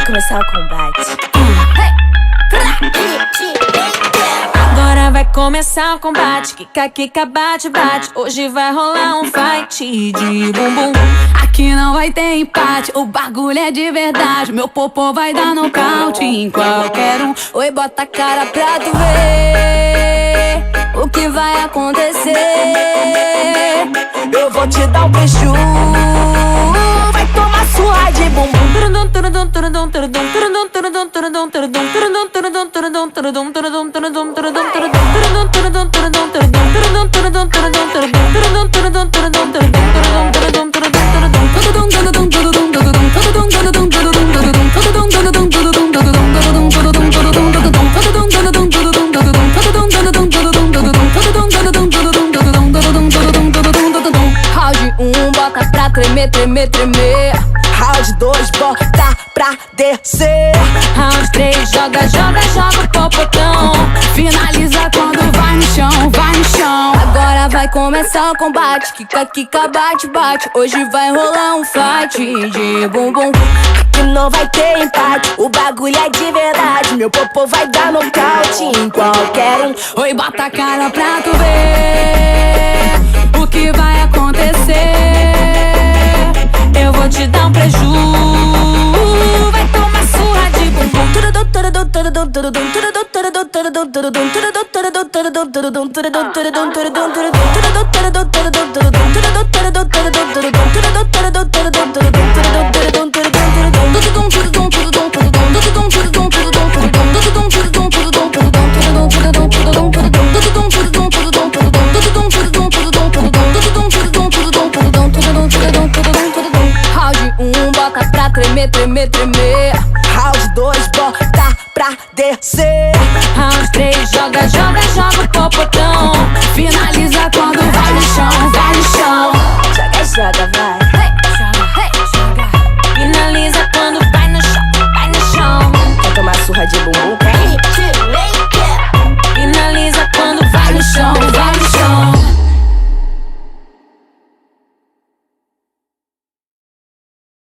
começar o combate. Agora vai começar o combate. Kika, kika, bate, bate. Hoje vai rolar um fight de bumbum. Aqui não vai ter empate, o bagulho é de verdade. Meu popô vai dar nocaute em qualquer um. Oi, bota a cara pra tu ver o que vai acontecer. Eu vou te dar um beijo, vai tomar surra de bumbum. Round 1, bota pra tremer, tremer, tremer. Round 2, bota pra descer. Round 3, joga, joga, joga o popotão. Finaliza quando vai no chão, vai no chão. Agora vai começar o combate. Kika, kika, bate, bate. Hoje vai rolar um fight de bumbum. Aqui não vai ter empate, o bagulho é de verdade. Meu popô vai dar nocaute em qualquer um. Oi, bota a cara pra tu ver o que vai acontecer. Eu vou te dar um preju, vai tomar surra de bumbum. Round 1, bota pra tremer, tremer, tremer. Round 2, bota pra descer. Round 3, joga, joga, joga o popotão. Finaliza quando